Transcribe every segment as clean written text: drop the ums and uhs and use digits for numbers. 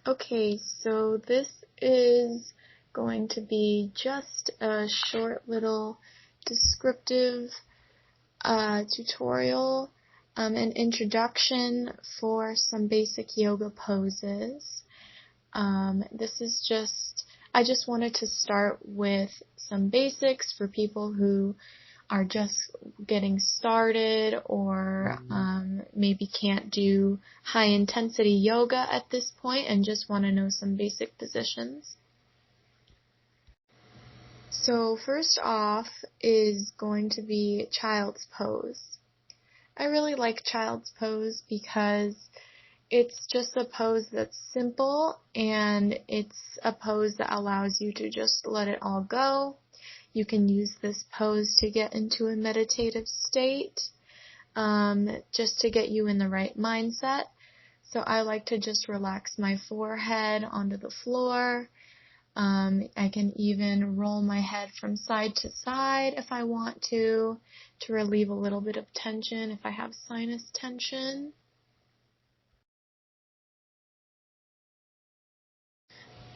Okay, so this is going to be just a short little descriptive tutorial, an introduction for some basic yoga poses. I just wanted to start with some basics for people who are just getting started or maybe can't do high intensity yoga at this point and just want to know some basic positions. So first off is going to be child's pose. I really like child's pose because it's just a pose that's simple and it's a pose that allows you to just let it all go. You can use this pose to get into a meditative state, just to get you in the right mindset. So I like to just relax my forehead onto the floor. I can even roll my head from side to side if I want to relieve a little bit of tension if I have sinus tension.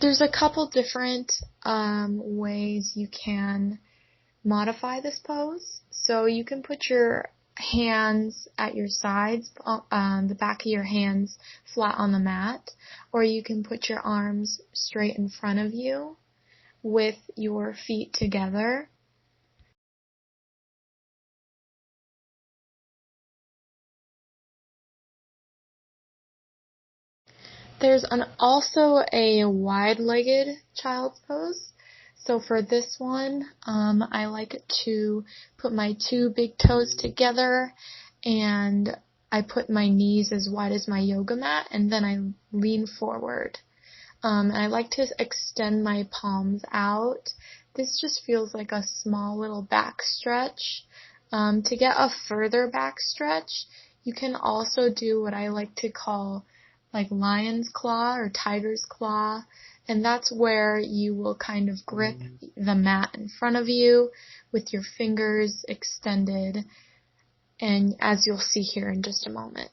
There's a couple different ways you can modify this pose. So you can put your hands at your sides, the back of your hands flat on the mat, or you can put your arms straight in front of you with your feet together. There's also a wide-legged child's pose. So for this one, I like to put my two big toes together and I put my knees as wide as my yoga mat and then I lean forward. And I like to extend my palms out. This just feels like a small little back stretch. To get a further back stretch, you can also do what I like to call like lion's claw or tiger's claw, and that's where you will kind of grip the mat in front of you with your fingers extended, and as you'll see here in just a moment.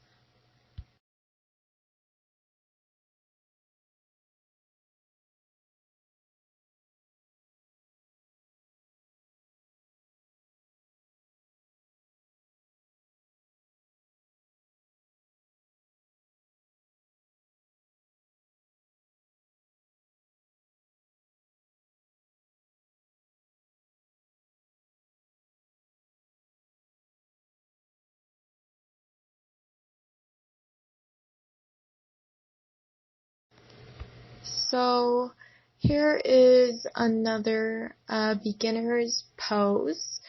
So here is another beginner's pose.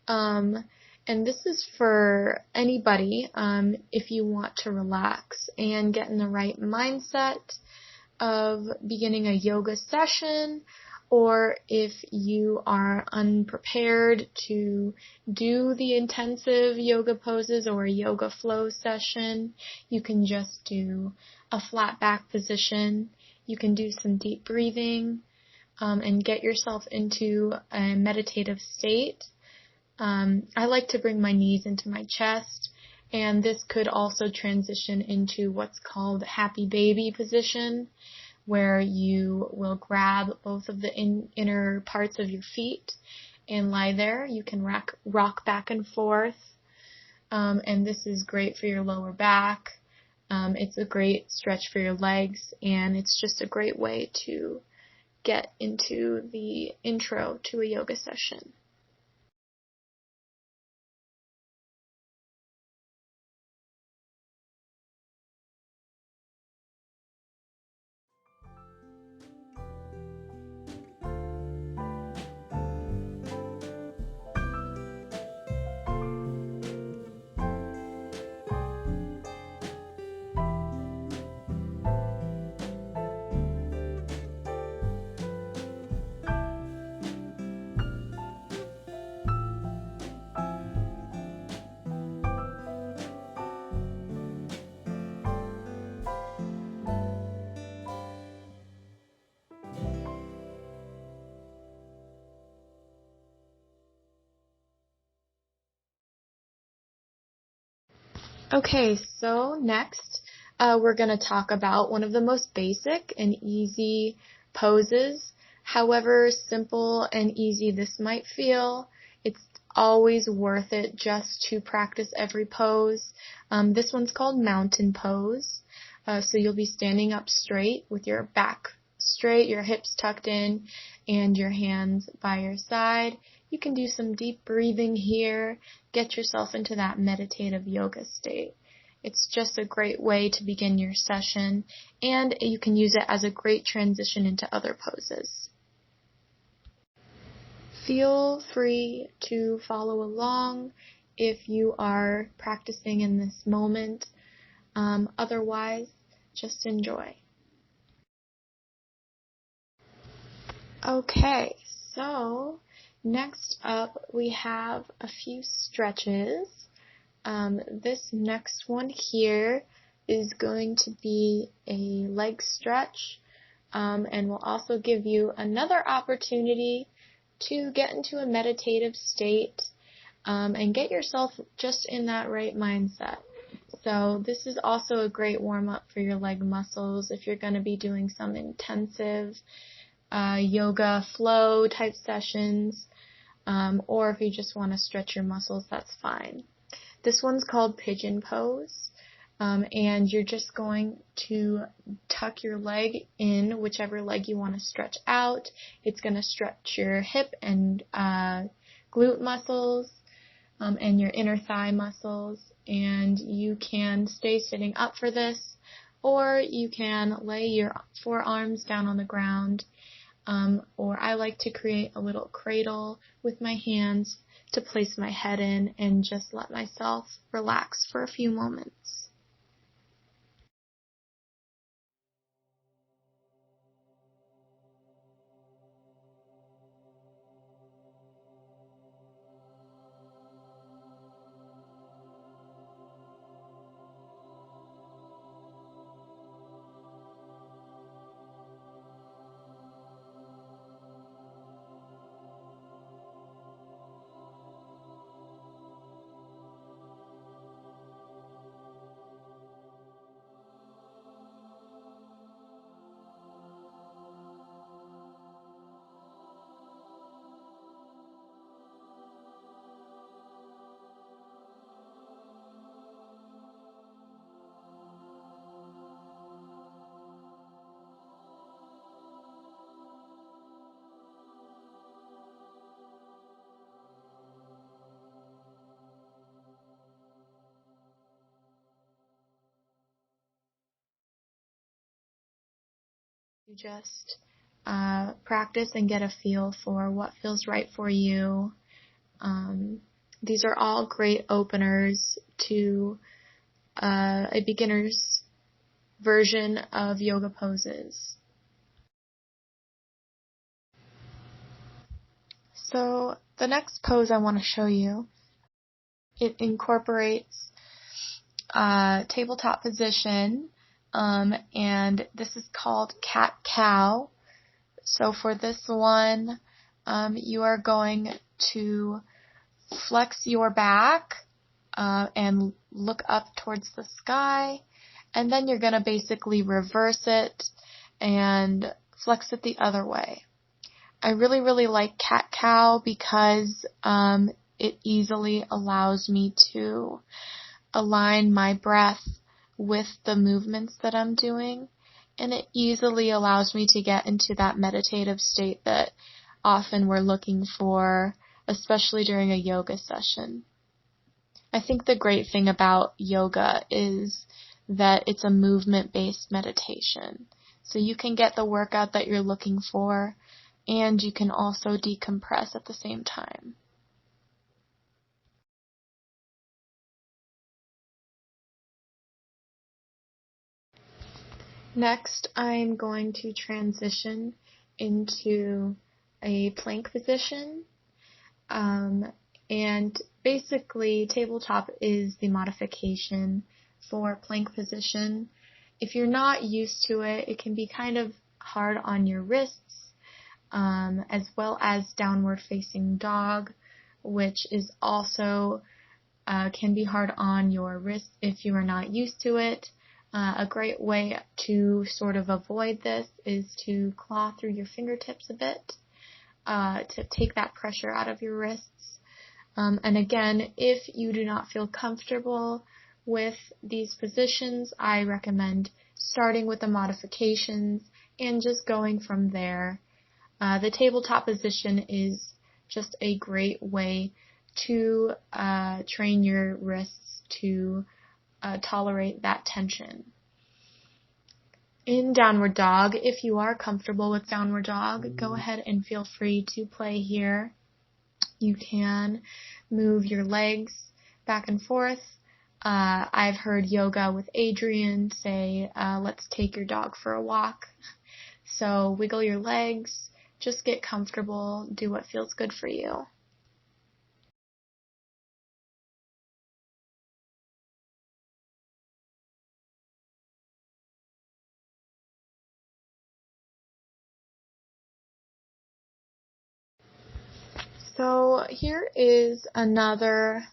And this is for anybody if you want to relax and get in the right mindset of beginning a yoga session, or if you are unprepared to do the intensive yoga poses or a yoga flow session, you can just do a flat back position. You can do some deep breathing and get yourself into a meditative state. I like to bring my knees into my chest, and this could also transition into what's called happy baby position, where you will grab both of the inner parts of your feet and lie there. You can rock back and forth, and this is great for your lower back. It's a great stretch for your legs, and it's just a great way to get into the intro to a yoga session. Okay, so next we're going to talk about one of the most basic and easy poses. However simple and easy this might feel, it's always worth it just to practice every pose. This one's called mountain pose. So you'll be standing up straight with your back straight, your hips tucked in, and your hands by your side. You can do some deep breathing here. Get yourself into that meditative yoga state. It's just a great way to begin your session, and you can use it as a great transition into other poses. Feel free to follow along if you are practicing in this moment. Otherwise, just enjoy. Okay, so next up we have a few stretches. This next one here is going to be a leg stretch, and will also give you another opportunity to get into a meditative state, and get yourself just in that right mindset. So this is also a great warm-up for your leg muscles if you're going to be doing some intensive yoga flow type sessions, or if you just want to stretch your muscles, that's fine. This one's called Pigeon Pose, and you're just going to tuck your leg in, whichever leg you want to stretch out. It's going to stretch your hip and glute muscles, and your inner thigh muscles, and you can stay sitting up for this, or you can lay your forearms down on the ground, or I like to create a little cradle with my hands to place my head in and just let myself relax for a few moments. You just practice and get a feel for what feels right for you. These are all great openers to a beginner's version of yoga poses. So the next pose I want to show you, it incorporates tabletop position, and this is called cat-cow. So for this one, you are going to flex your back and look up towards the sky, and then you're going to basically reverse it and flex it the other way. I really, really like cat-cow because it easily allows me to align my breath with the movements that I'm doing, and it easily allows me to get into that meditative state that often we're looking for, especially during a yoga session. I think the great thing about yoga is that it's a movement-based meditation. So you can get the workout that you're looking for, and you can also decompress at the same time. Next, I'm going to transition into a plank position. And basically, tabletop is the modification for plank position. If you're not used to it, it can be kind of hard on your wrists, as well as downward facing dog, which is also can be hard on your wrists if you are not used to it. A great way to sort of avoid this is to claw through your fingertips a bit to take that pressure out of your wrists. And again, if you do not feel comfortable with these positions, I recommend starting with the modifications and just going from there. The tabletop position is just a great way to train your wrists to tolerate that tension. In downward dog, if you are comfortable with downward dog, go ahead and feel free to play here. You can move your legs back and forth. I've heard yoga with Adrian say, let's take your dog for a walk. So wiggle your legs, just get comfortable, do what feels good for you. So here is another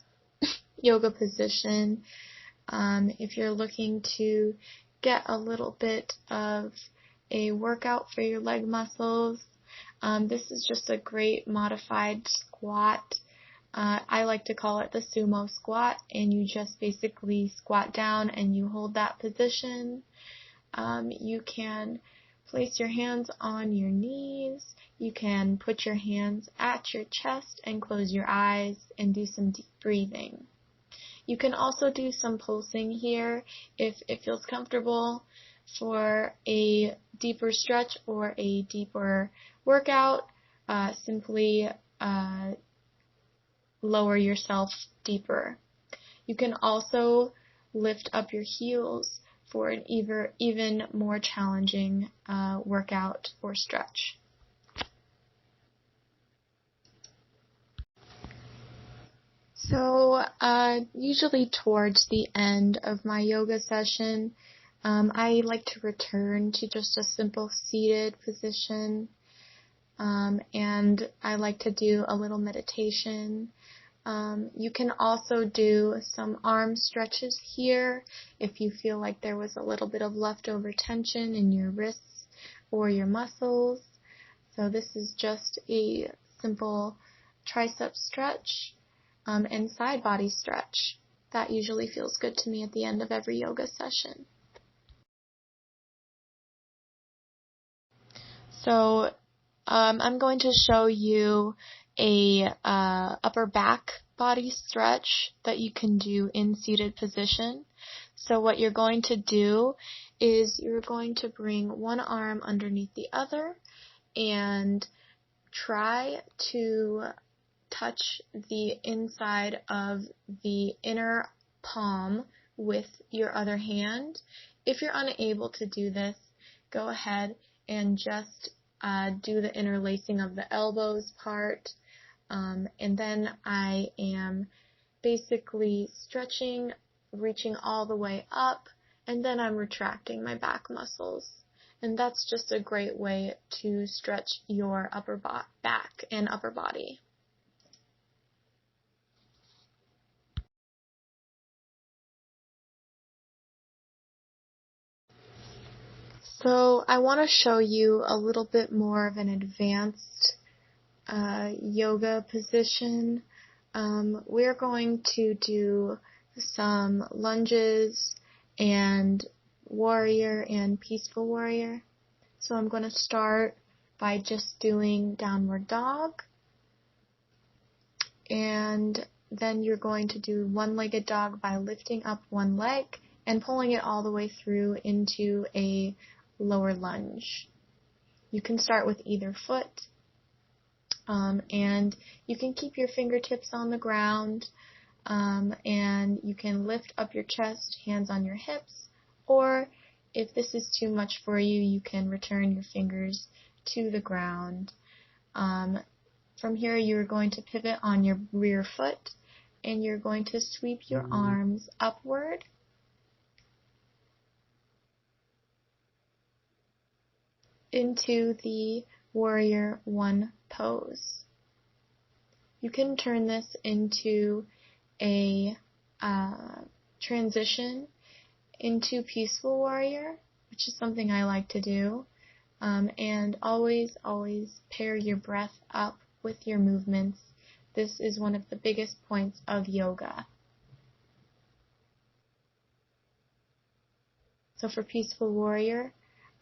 yoga position. If you're looking to get a little bit of a workout for your leg muscles, this is just a great modified squat. I like to call it the Sumo Squat, and you just basically squat down and you hold that position. You can place your hands on your knees. You can put your hands at your chest and close your eyes and do some deep breathing. You can also do some pulsing here if it feels comfortable for a deeper stretch or a deeper workout. Simply lower yourself deeper. You can also lift up your heels for an even more challenging workout or stretch. So usually towards the end of my yoga session, I like to return to just a simple seated position, and I like to do a little meditation. You can also do some arm stretches here if you feel like there was a little bit of leftover tension in your wrists or your muscles. So this is just a simple tricep stretch and side body stretch. That usually feels good to me at the end of every yoga session. So I'm going to show you a upper back body stretch that you can do in seated position. So what you're going to do is you're going to bring one arm underneath the other and try to touch the inside of the inner palm with your other hand. If you're unable to do this, go ahead and just do the interlacing of the elbows part. And then I am basically stretching, reaching all the way up, and then I'm retracting my back muscles. And that's just a great way to stretch your upper back and upper body. So I want to show you a little bit more of an advanced yoga position. We're going to do some lunges and warrior and peaceful warrior. So I'm going to start by just doing downward dog, and then you're going to do one-legged dog by lifting up one leg and pulling it all the way through into a lower lunge. You can start with either foot, and you can keep your fingertips on the ground, and you can lift up your chest, hands on your hips, or if this is too much for you, you can return your fingers to the ground. From here, you're going to pivot on your rear foot, and you're going to sweep your arms upward into the warrior one pose. You can turn this into a transition into Peaceful Warrior, which is something I like to do. And always pair your breath up with your movements. This is one of the biggest points of yoga. So for Peaceful Warrior,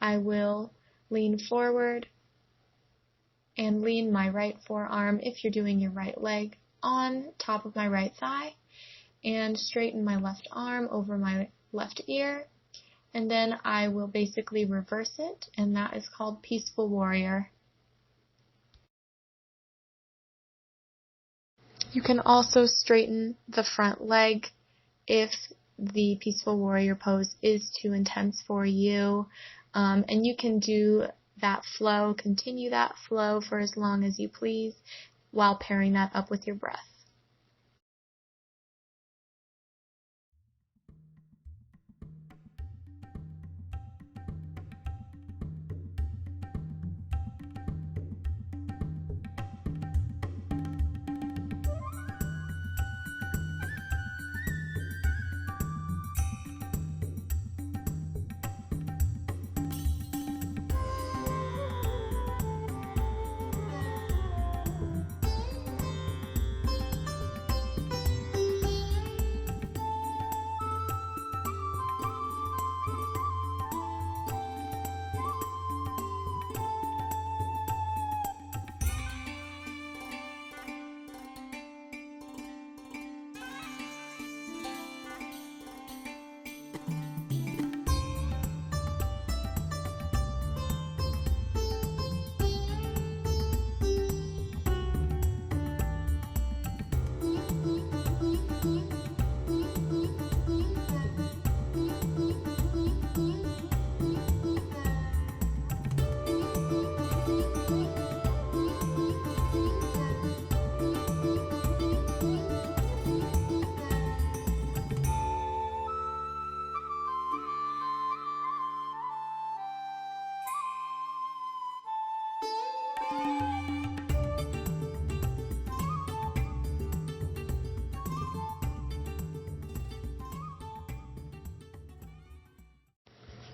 I will lean forward and lean my right forearm, if you're doing your right leg, on top of my right thigh, and straighten my left arm over my left ear, and then I will basically reverse it, and that is called Peaceful Warrior. You can also straighten the front leg if the Peaceful Warrior pose is too intense for you, and you can do that flow, continue that flow for as long as you please, while pairing that up with your breath.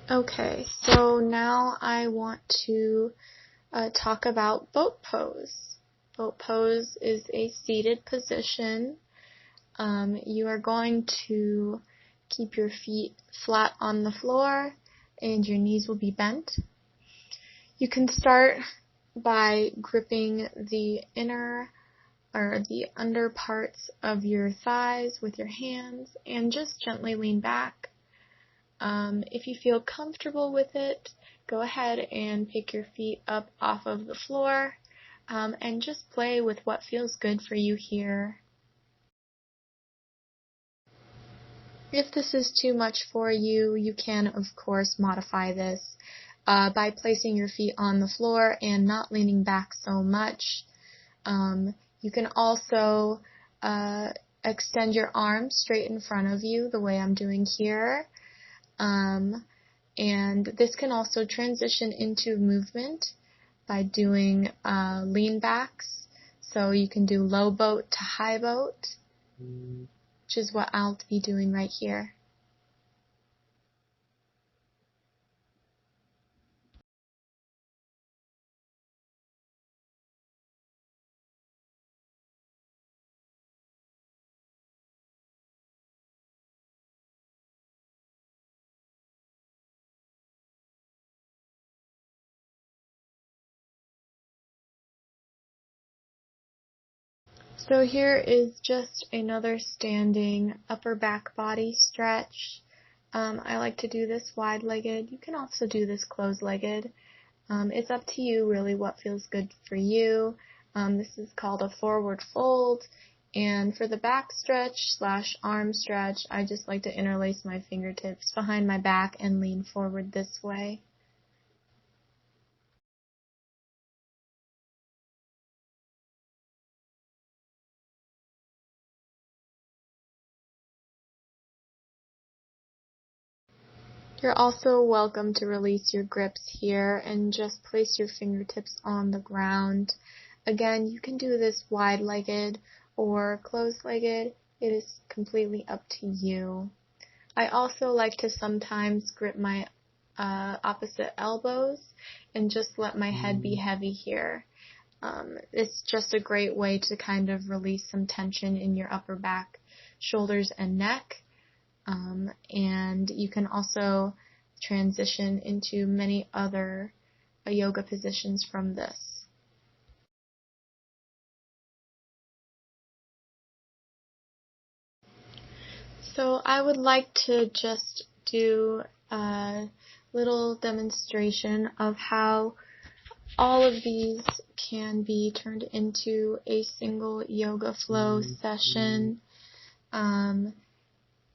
Okay, so now I want to talk about boat pose. Boat pose is a seated position. You are going to keep your feet flat on the floor and your knees will be bent. You can start by gripping the inner or the under parts of your thighs with your hands and just gently lean back. If you feel comfortable with it, go ahead and pick your feet up off of the floor and just play with what feels good for you here. If this is too much for you, you can, of course, modify this by placing your feet on the floor and not leaning back so much. You can also extend your arms straight in front of you the way I'm doing here. And this can also transition into movement by doing lean backs. So you can do low boat to high boat, which is what I'll be doing right here. So here is just another standing upper back body stretch. I like to do this wide-legged. You can also do this closed-legged. It's up to you really what feels good for you. This is called a forward fold. And for the back stretch / arm stretch, I just like to interlace my fingertips behind my back and lean forward this way. You're also welcome to release your grips here and just place your fingertips on the ground. Again, you can do this wide-legged or closed-legged. It is completely up to you. I also like to sometimes grip my opposite elbows and just let my head be heavy here. It's just a great way to kind of release some tension in your upper back, shoulders, and neck. And you can also transition into many other yoga positions from this. So I would like to just do a little demonstration of how all of these can be turned into a single yoga flow session.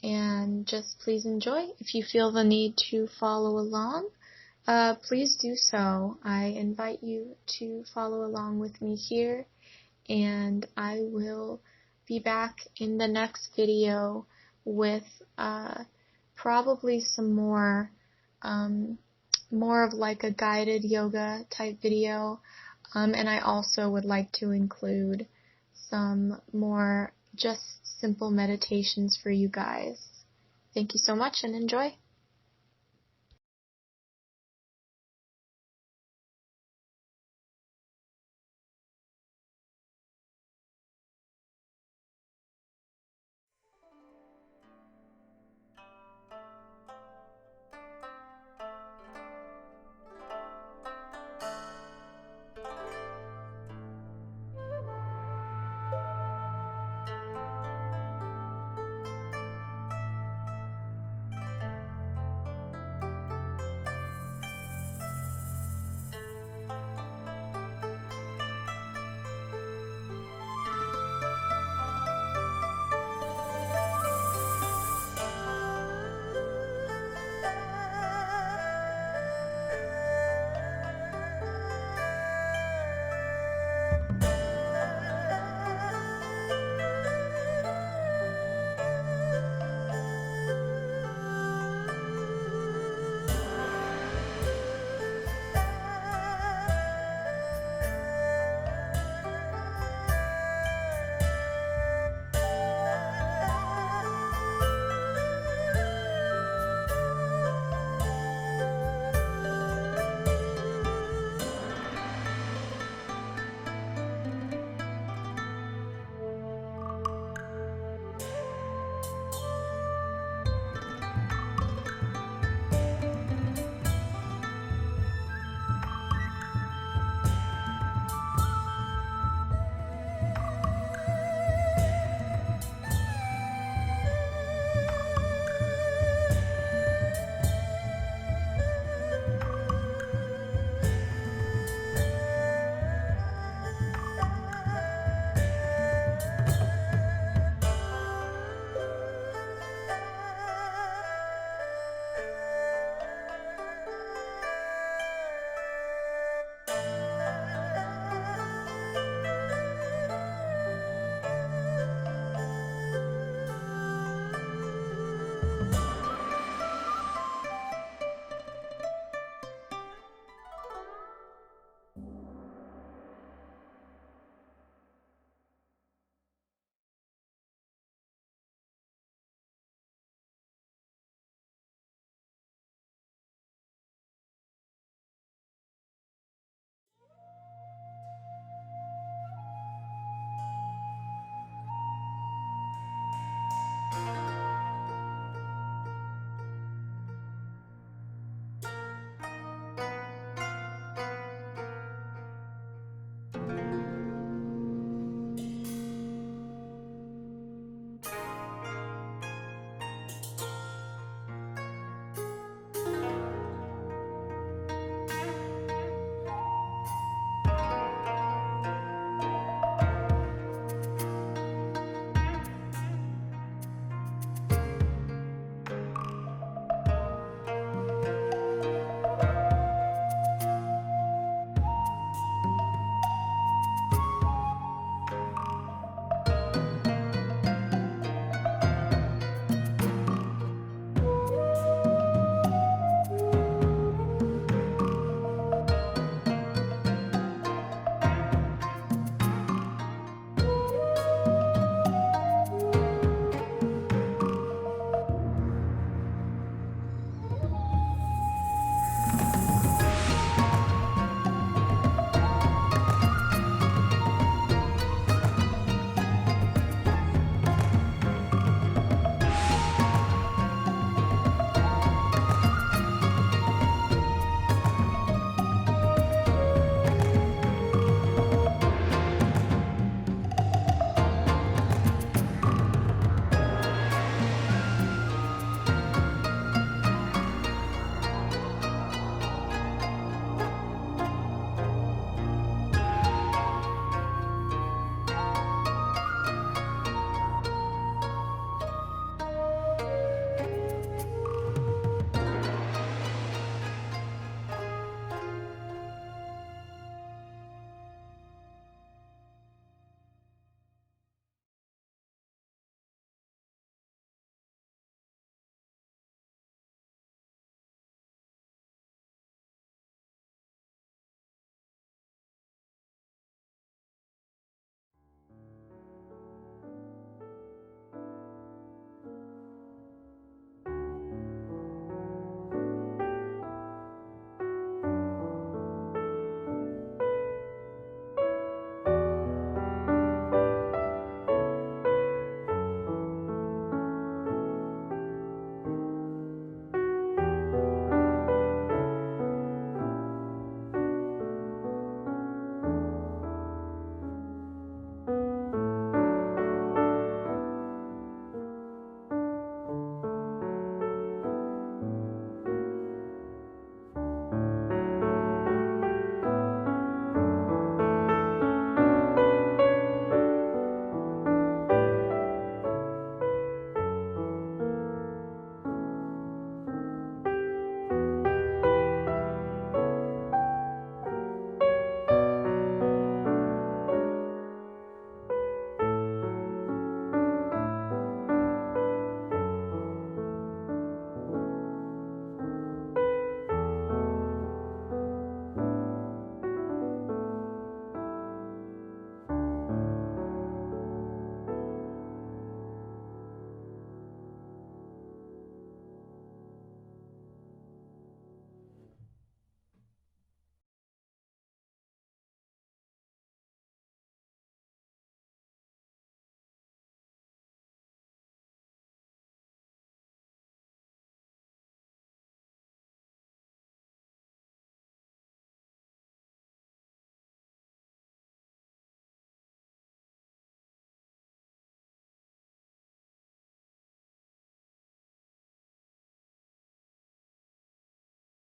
And just please enjoy. If you feel the need to follow along, please do so. I invite you to follow along with me here, and I will be back in the next video with probably some more of like a guided yoga type video, and I also would like to include some more just simple meditations for you guys. Thank you so much and enjoy.